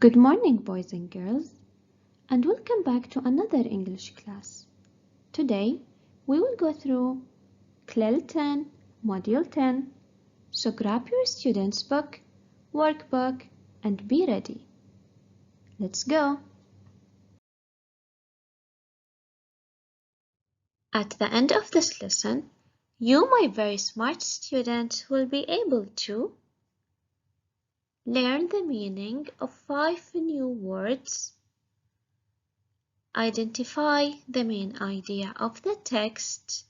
Good morning, boys and girls, and welcome back to another English class. Today, we will go through CLIL 10, Module 10, so grab your student's book, workbook, and be ready. Let's go! At the end of this lesson, you, my very smart student, will be able to learn the meaning of 5 new words, identify the main idea of the text,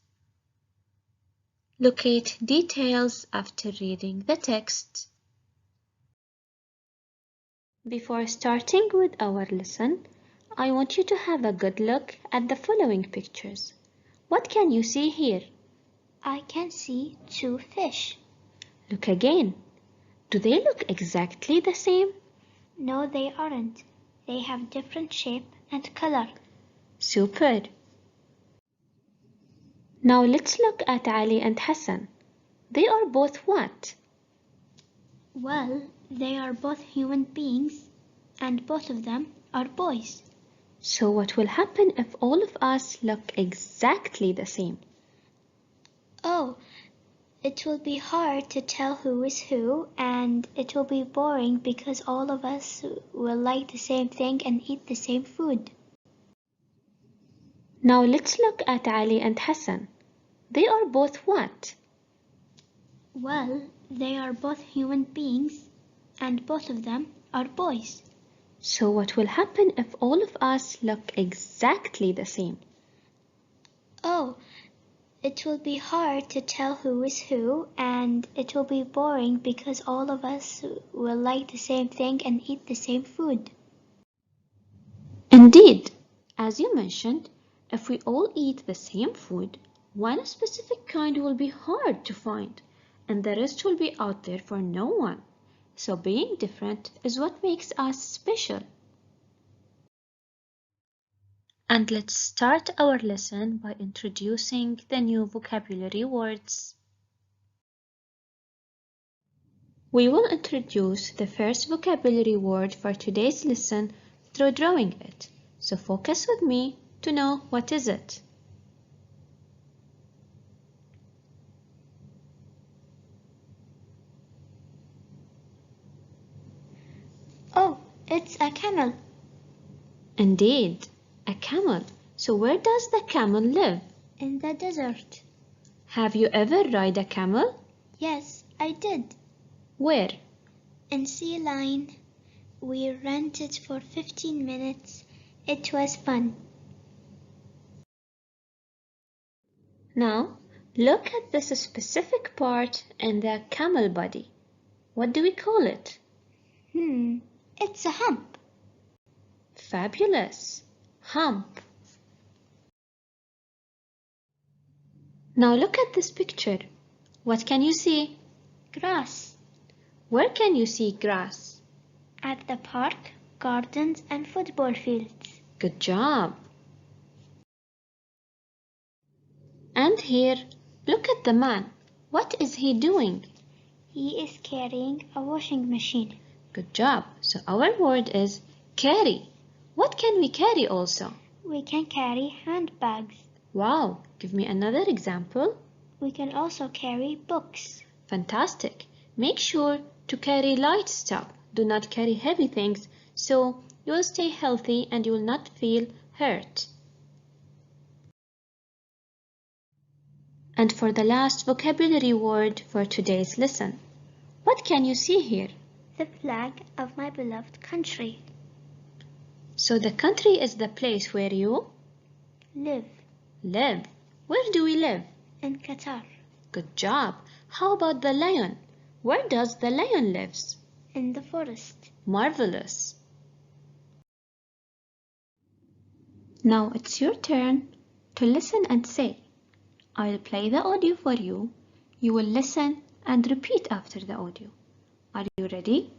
locate details after reading the text. Before starting with our lesson, I want you to have a good look at the following pictures. What can you see here? I can see 2 fish. Look again. Do they look exactly the same? No, they aren't. They have different shape and color. Super. Now let's look at Ali and Hassan. They are both what? Well, they are both human beings, and both of them are boys. So what will happen if all of us look exactly the same? Oh, it will be hard to tell who is who, and it will be boring because all of us will like the same thing and eat the same food. Now let's look at Ali and Hassan. They are both what? Well, they are both human beings, and both of them are boys. So what will happen if all of us look exactly the same? Oh, it will be hard to tell who is who, and it will be boring because all of us will like the same thing and eat the same food. Indeed, as you mentioned, if we all eat the same food, one specific kind will be hard to find, and the rest will be out there for no one. So being different is what makes us special. And let's start our lesson by introducing the new vocabulary words. We will introduce the first vocabulary word for today's lesson through drawing it. So focus with me to know what is it. Oh, it's a camel. Indeed, a camel. So where does the camel live? In the desert. Have you ever ride a camel? Yes, I did. Where? In CLIL. We rented for 15 minutes. It was fun. Now, look at this specific part in the camel body. What do we call it? It's a hump. Fabulous. Hump. Now look at this picture. What can you see? Grass. Where can you see grass? At the park, gardens, and football fields. Good job. And here, look at the man. What is he doing? He is carrying a washing machine. Good job. So our word is carry. What can we carry also? We can carry handbags. Wow, give me another example. We can also carry books. Fantastic. Make sure to carry light stuff. Do not carry heavy things so you will stay healthy and you will not feel hurt. And for the last vocabulary word for today's lesson, what can you see here? The flag of my beloved country. So the country is the place where you live. Where do we live? In Qatar. Good job. How about the lion? Where does the lion live? In the forest. Marvelous. Now it's your turn to listen and say. I'll play the audio for you. You will listen and repeat after the audio. Are you ready?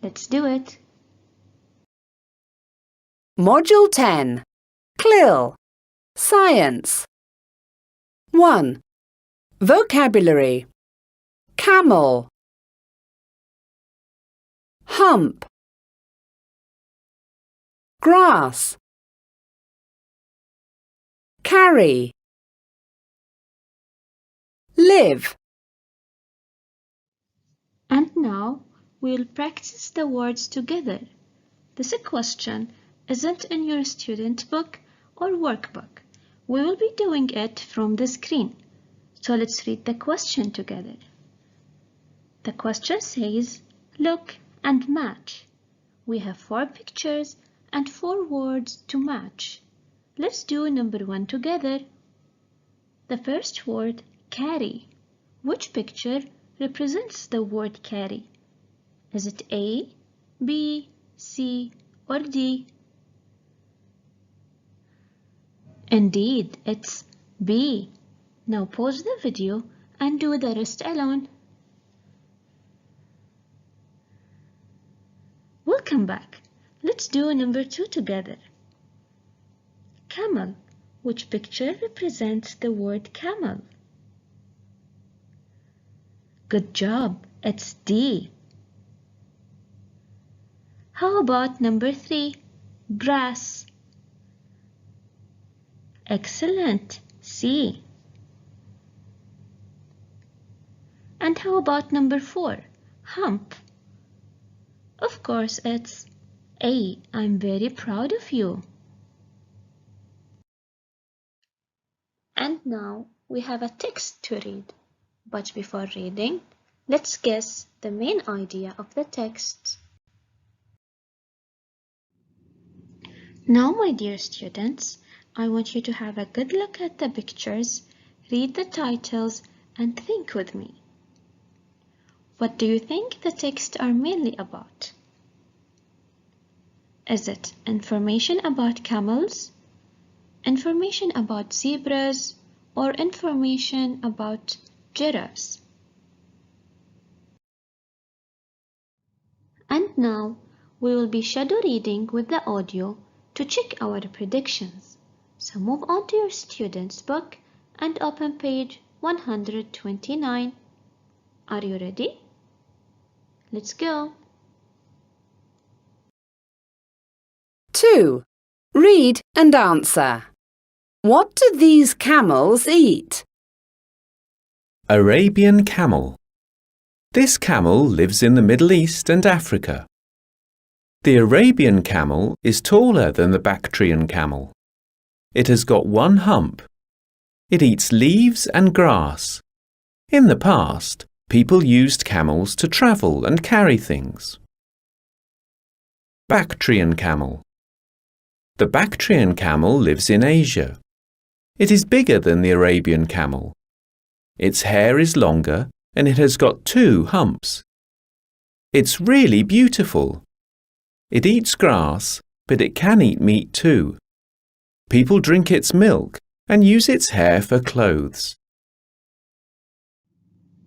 Let's do it. Module 10. CLIL. Science. 1. Vocabulary. Camel. Hump. grass, carry, live. And now we'll practice the words together. This question isn't in your student book or workbook. We will be doing it from the screen. So let's read the question together. The question says, look and match. We have 4 pictures and 4 words to match. Let's do number 1 together. The first word, carry. Which picture represents the word carry? Is it A, B, C, or D? Indeed, it's B. Now pause the video and do the rest alone. We'll come back. Let's do number 2 together. Camel. Which picture represents the word camel? Good job, it's D. How about number 3? Grass. Excellent, C. And how about number 4? Hump. Of course, it's A. I'm very proud of you. And now we have a text to read. But before reading, let's guess the main idea of the text. Now, my dear students, I want you to have a good look at the pictures, read the titles, and think with me. What do you think the texts are mainly about? Is it information about camels, information about zebras, or information about giraffes? And now we will be shadow reading with the audio to check our predictions. So move on to your student's book and open page 129. Are you ready? Let's go. 2. Read and answer. What do these camels eat? Arabian camel. This camel lives in the Middle East and Africa. The Arabian camel is taller than the Bactrian camel. It has got one hump. It eats leaves and grass. In the past, people used camels to travel and carry things. Bactrian camel. The Bactrian camel lives in Asia. It is bigger than the Arabian camel. Its hair is longer and it has got 2 humps. It's really beautiful. It eats grass, but it can eat meat too. People drink its milk and use its hair for clothes.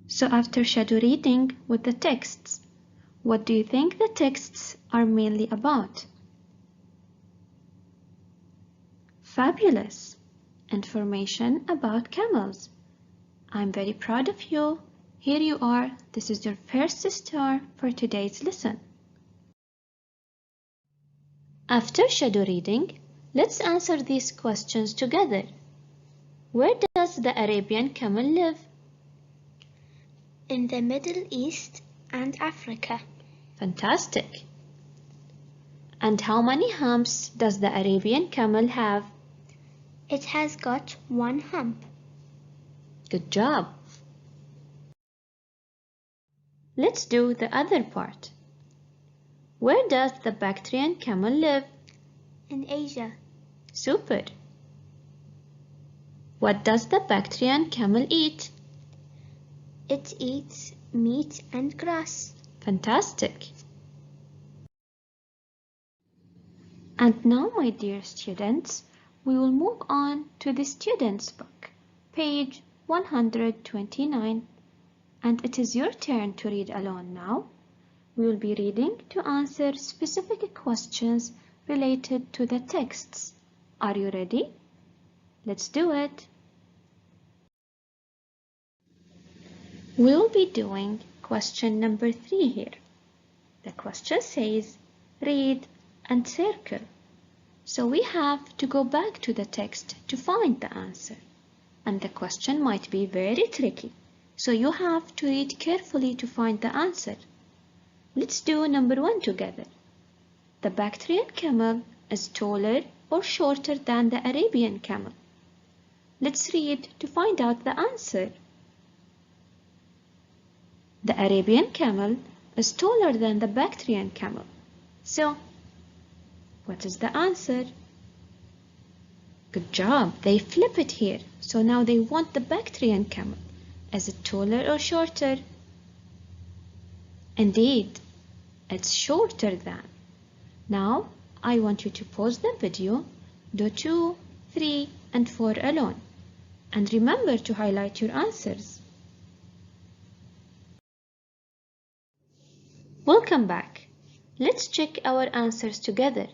So after shadow reading with the texts, what do you think the texts are mainly about? Fabulous! Information about camels. I'm very proud of you. Here you are. This is your first star for today's lesson. After shadow reading, let's answer these questions together. Where does the Arabian camel live? In the Middle East and Africa. Fantastic! And how many humps does the Arabian camel have? It has got 1 hump. Good job! Let's do the other part. Where does the Bactrian camel live? In Asia. Super! What does the Bactrian camel eat? It eats meat and grass. Fantastic! And now, my dear students, we will move on to the student's book, page 129, and it is your turn to read alone now. We will be reading to answer specific questions related to the texts. Are you ready? Let's do it. We will be doing question number 3 here. The question says, read and circle. So we have to go back to the text to find the answer. And the question might be very tricky. So you have to read carefully to find the answer. Let's do number 1 together. The Bactrian camel is taller or shorter than the Arabian camel. Let's read to find out the answer. The Arabian camel is taller than the Bactrian camel. So, what is the answer? Good job, they flip it here. So now they want the Bactrian camel. Is it taller or shorter? Indeed, it's shorter than. Now, I want you to pause the video, do 2, 3, and 4 alone. And remember to highlight your answers. Welcome back. Let's check our answers together.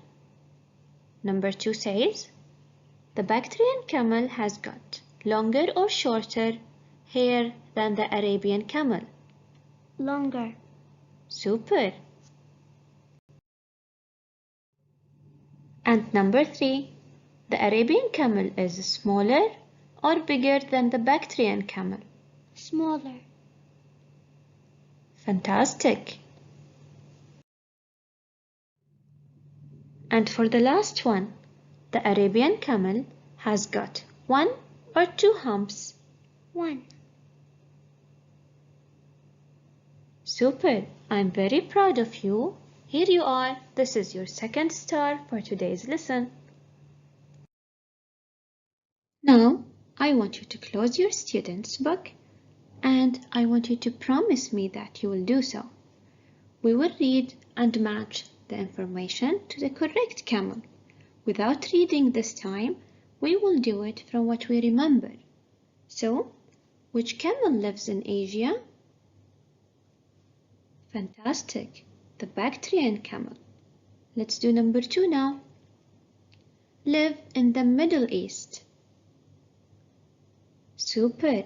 Number 2 says, the Bactrian camel has got longer or shorter hair than the Arabian camel? Longer. Super. And number 3, the Arabian camel is smaller or bigger than the Bactrian camel? Smaller. Fantastic. And for the last one, the Arabian camel has got 1 or 2 humps? 1. Super. I'm very proud of you. Here you are. This is your 2nd star for today's lesson. Now, I want you to close your student's book and I want you to promise me that you will do so. We will read and match the information to the correct camel. Without reading this time, we will do it from what we remember. So, which camel lives in Asia? Fantastic, the Bactrian camel. Let's do number 2 now. Live in the Middle East. Super,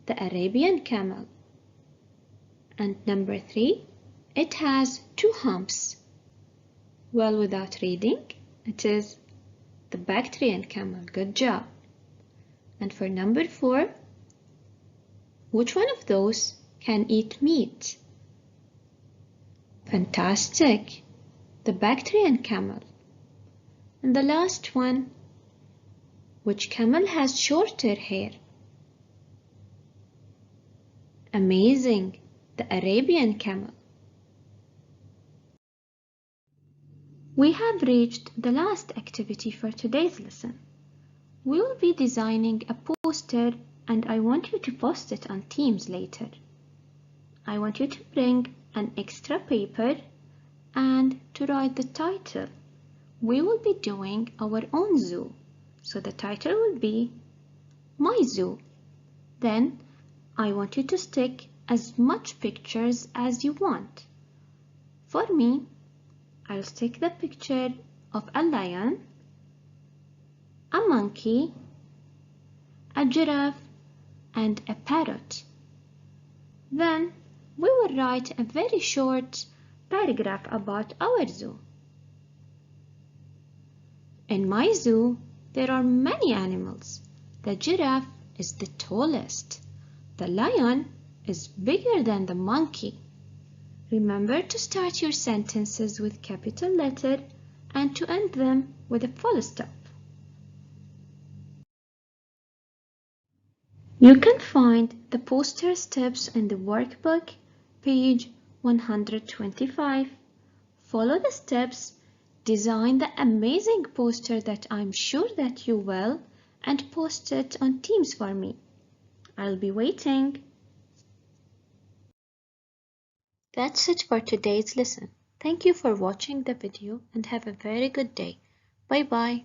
the Arabian camel. And number 3, it has 2 humps. Well, without reading, it is the Bactrian camel. Good job. And for number 4, which one of those can eat meat? Fantastic, the Bactrian camel. And the last one, which camel has shorter hair? Amazing, the Arabian camel. We have reached the last activity for today's lesson. We will be designing a poster and I want you to post it on Teams later. I want you to bring an extra paper and to write the title. We will be doing our own zoo. So the title will be My Zoo. Then I want you to stick as much pictures as you want. For me, I'll stick the picture of a lion, a monkey, a giraffe, and a parrot. Then we will write a very short paragraph about our zoo. In my zoo, there are many animals. The giraffe is the tallest. The lion is bigger than the monkey. Remember to start your sentences with capital letter and to end them with a full stop. You can find the poster steps in the workbook, page 125. Follow the steps, design the amazing poster that I'm sure that you will, and post it on Teams for me. I'll be waiting. That's it for today's lesson. Thank you for watching the video and have a very good day. Bye bye.